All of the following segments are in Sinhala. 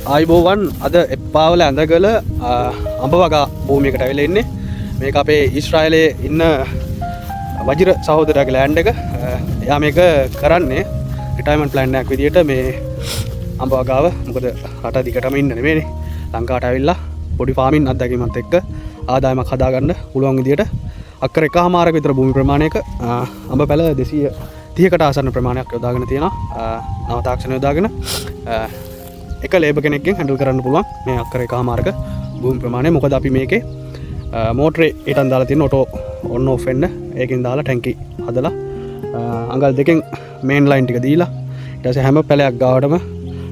ආයිබෝවන් අද එප්පාවල ඇඳගල අඹ වගා භූමියකට ඇවිල්ලා ඉන්නේ. මේක අපේ ඊශ්‍රායලයේ ඉන්න වජිර සහෝදරයාගේ ලෑන්ඩ් එක. එයා මේක කරන්නේ රිටයර්මන්ට් ප්ලෑන් එකක් විදියට මේ අඹ වගාව. මොකද රට දිගටම ඉන්න නෙමෙයිනේ. ලංකාවට ඇවිල්ලා පොඩි ෆාමින් අත්දැකීමත් එක්ක ආදායමක් හදාගන්න පුළුවන් විදියට අක්කර 1.5ක විතර භූමි ප්‍රමාණයක අඹ පැල 230කට ආසන්න ප්‍රමාණයක් යොදාගෙන තියෙනවා. නව තාක්ෂණ යොදාගෙන එක ලේබර් කෙනෙක්ගෙන් හැන්ඩල් කරන්න පුළුවන් මේ අක්කර 1.5ක භූමි ප්‍රමාණය. මොකද අපි මේකේ මෝටරේ ඊටන් දාලා තියෙන ඔටෝ ඔන් ඔෆ් වෙන්න ඒකෙන් දාලා ටැංකි හදලා අඟල් දෙකෙන් මේන් ලයින් ටික දීලා ඊට පස්සේ හැම පැලයක් ගාවටම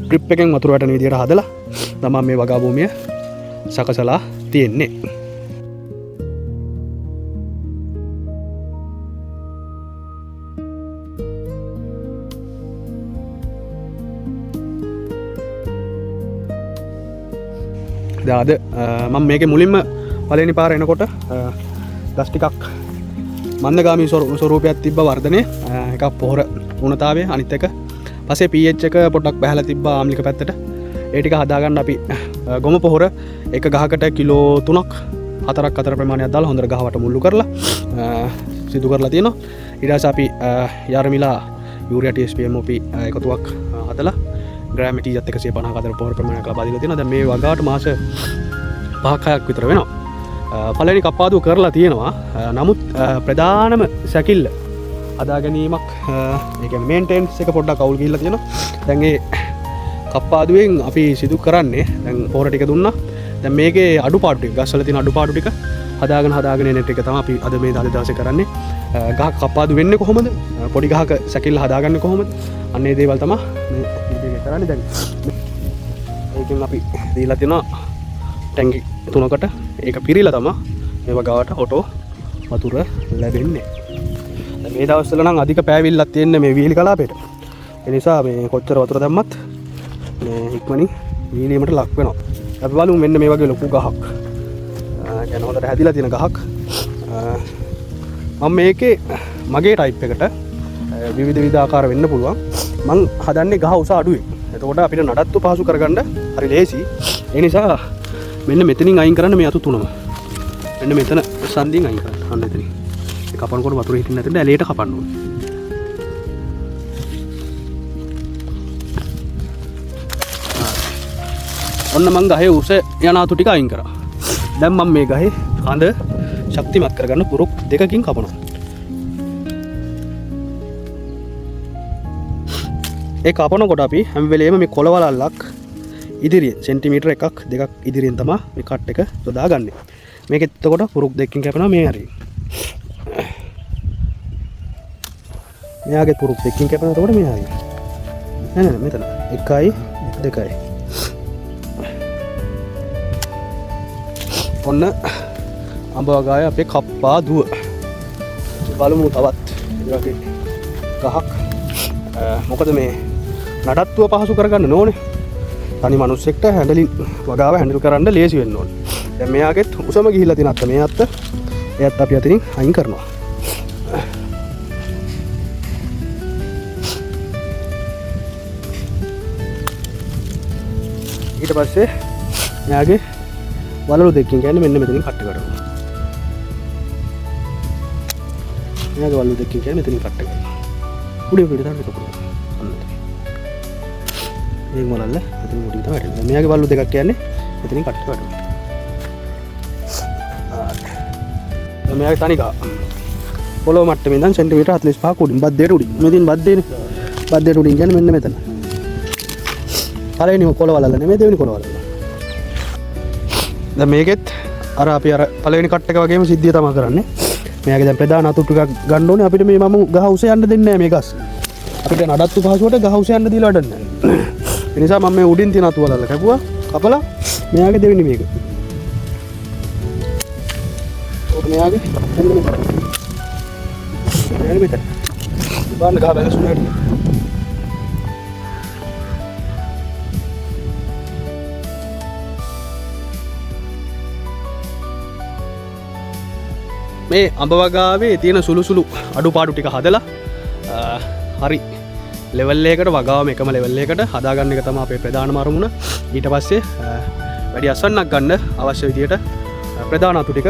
ට්‍රිප් එකෙන් වතුර වැටෙන විදියට හදලා තමයි මේ වගා භූමිය සකසලා තියෙන්නේ. අද මම මේකේ මුලින්ම පළවෙනි පාර එනකොට ගස් ටිකක් මන්දගාමී ස්වරූපයක් තිබ්බ වර්ධනය එකක් පොහොර වුණතාවය අනිත් එක පස්සේ pH එක පොඩ්ඩක් බහැලා තිබ්බා ආම්ලික පැත්තට. ඒ ටික හදාගන්න අපි ගොම පොහොර එක ගහකට කිලෝ 3ක් 4ක් අතර ප්‍රමාණයක් දාලා හොඳට ගහවට මුල්ලු කරලා සිදු කරලා තියෙනවා. ඊට පස්සේ අපි යාර්මිලා යූරියා TSP MOP එකතුවක් හදලා ග්‍රෑම් 150ක අතර පොහොර ප්‍රමාණයක් ලබා දීලා තියෙනවා. දැන් මේ වගාවට මාස 5-6ක් විතර වෙනවා. පළවෙනි කප්පාදුව කරලා තියෙනවා. නමුත් ප්‍රධානම සැකිල්ල හදා ගැනීමක් ඒ කියන්නේ මේන්ටේනන්ස් එක පොඩ්ඩක් අවුල් ගිහිල්ලා තියෙනවා. දැන් ඒ කප්පාදුවෙන් අපි සිදු කරන්නේ දැන් පොහොර ටික දුන්නා. දැන් මේකේ අඩුපාඩු ටික ගස්වල තියෙන අඩුපාඩු ටික හදාගෙන එන එක තමයි අපි අද මේ දවසේ කරන්නේ. ගහක් කප්පාදු වෙන්නේ කොහොමද? පොඩි ගහක සැකිල්ල හදාගන්නේ කොහොමද? අන්න ඒ දේවල් තමයි මේ කරන්නේ. දැන් ඒකෙන් අපි දීලා තියෙනවා ටැංකි 3කට ඒක පිරීලා තමයි මේ වගාවට ඔටෝ වතුර ලැබෙන්නේ. දැන් මේ දවස්වල නම් අධික පෑවිල්ලක් තියෙන්නේ මේ වීලි කලාපේට. ඒ නිසා මේ කොච්චර වතුර දැම්මත් මේ ඉක්මනින් වීලියමට ලක් වෙනවා. අපි බලමු මෙන්න මේ වගේ ලොකු ගහක්. يعني හොඳට හැදිලා තියෙන ගහක්. මම මේකේ මගේ ටයිප් එකට විවිධ ආකාර වෙන්න පුළුවන්. මං හදන්නේ ගහ උස අඩුවේ. එතකොට අපිට නඩත්තු පහසු කරගන්න හරි ලේසි. ඒ නිසා මෙන්න මෙතනින් අයින් කරන්න මේ අතු තුනම. මෙන්න මෙතන සන්දියෙන් අයින් කරන්න. අන්න එතනින්. ඒ කපනකොට වතුර හිටින්න නැතිද ඇලේට කපන්න ඕනේ. ඔන්න මං ගහේ උස යන අතු ටික අයින් කරා. දැන් මම මේ ගහේ කඳ ශක්තිමත් කරගන්න පුරුක් දෙකකින් කපනවා. ඒ කපනකොට අපි හැම වෙලේම මේ කොළවලල්ලක් ඉදිරියෙන් සෙන්ටිමීටර 1ක් 2ක් ඉදිරියෙන් තමයි මේ කට් එක යොදාගන්නේ. මේකෙත් එතකොට පුරුක් දෙකකින් කැපෙනවා මේ හරිය. මෙයාගේ පුරුක් දෙකකින් කැපෙනවා එතකොට මේ හරිය. නෑ මෙතන 1යි 2යි. ඔන්න අඹ වගාවේ අපේ කප්පාදුව. බලමු තවත් ඉතින් ගහක් මොකද මේ නඩත්තුව පහසු කරගන්න ඕනේ. තනි මිනිස්සෙක්ට හැන්ඩලින් වගාව හැන්ඩල් කරන්න ලේසි වෙන්න ඕනේ. දැන් මෙයාගෙත් උසම ගිහිල්ලා තියෙන අත්ත මේ අත්ත. එයත් අපි අතරින් අයින් කරනවා. ඊට පස්සේ මෙයාගේ වලලු දෙකකින් කියන්නේ මෙන්න මෙතනින් කට් කරනවා. මෙයාගේ වලලු දෙකකින් කියන්නේ මෙතනින් කට් කරනවා. උඩේ පිටට කපනවා. මේ මොනල්ල මෙතන මුඩින් තමයි වැටෙන්නේ. මෙයාගේ වලලු දෙකක් කියන්නේ මෙතනින් කට් කරනවා. මෙයාගේ තනි ගහ. පොළොව මට්ටමේ ඉඳන් සෙන්ටිමීටර 45ක උඩින් බද්දේට උඩින්. මෙතනින් බද්දේනේ. බද්දේට උඩින් කියන්නේ මෙන්න මෙතන. පළවෙනි කොළවලල්ල නෙමෙයි දෙවෙනි කොළවලල්ල. දැන් මේකෙත් අර අපි අර පළවෙනි කට් එක වගේම සිද්ධිය තමයි කරන්නේ. මෙයාගේ දැන් ප්‍රධාන අතු ටිකක් ගන්න ඕනේ. අපිට මේ මම ගහ උස යන්න දෙන්නේ නැහැ මේ ගස්. අපිට නඩත්තු පහසුවට ගහ උස යන්න දීලා වැඩක් නැහැ. ඒ නිසා මම මේ උඩින් තියෙන අතු වලල්ල කැපුවා. කපලා මෙයාගේ දෙවෙනි මේක. ඔක මෙයාගේ මෙතන. බලන්න ගහ බැලුවා නේද? මේ අඹ වගාවේ තියෙන සුළු අඩුපාඩු ටික හදලා හරි ලෙවල් එකකට වගාවම එකම ලෙවල් එකට හදාගන්න එක තමයි අපේ ප්‍රධානම අරමුණ. ඊට පස්සේ වැඩි අස්වැන්නක් ගන්න අවශ්‍ය විදියට ප්‍රධාන අතු ටික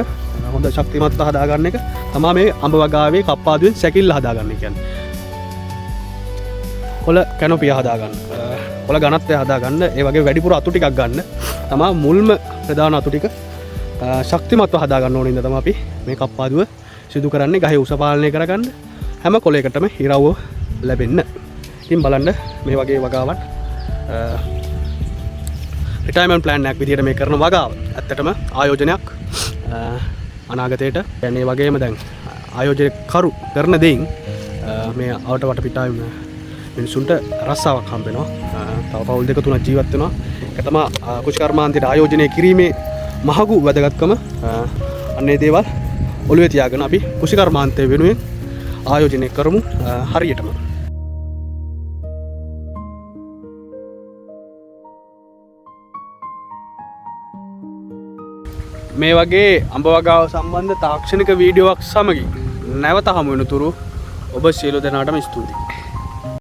හොඳ ශක්තිමත්ව හදාගන්න එක තමයි මේ අඹ වගාවේ කප්පාදුවෙන් සැකිල්ල හදාගන්න කියන්නේ. කොළ කැනොපිය හදාගන්න, කොළ ඝනත්වය හදාගන්න, ඒ වගේ වැඩිපුර අතු ටිකක් ගන්න තමයි මුල්ම ප්‍රධාන අතු ටික ශක්තිමත්ව හදාගන්න ඕන ඉඳ තමයි අපි මේ කප්පාදුව සිදු කරන්නේ. ගහේ උස පාලනය කරගන්න හැම කොළයකටම ඉරව්ව ලැබෙන්න. ඉතින් බලන්න මේ වගේ වගාවන් රිටයර්මන්ට් ප්ලෑන් එකක් විදියට මේ කරන වගාව ඇත්තටම ආයෝජනයක් අනාගතයට. يعني වගේම දැන් ආයෝජන කරු කරන දෙයින් මේ අවට වටපිටාවේ මිනිසුන්ට රස්සාවක් හම්බ වෙනවා. තව පවුල් දෙක තුනක් ජීවත් වෙනවා. ඒක තමයි කුෂ්කර්මාන්තයට ආයෝජනය කිරීමේ මහඟු වැදගත්කම. අන්නේ දේවල් ඔළුවේ තියාගෙන අපි කුෂිකර්මාන්තය වෙනුවෙන් ආයෝජනය කරමු හරියටම. මේ වගේ අඹ වගාව සම්බන්ධ තාක්ෂණික වීඩියෝවක් සමගින් නැවත හමු වෙනතුරු ඔබ සියලු දෙනාටම ස්තුතියි.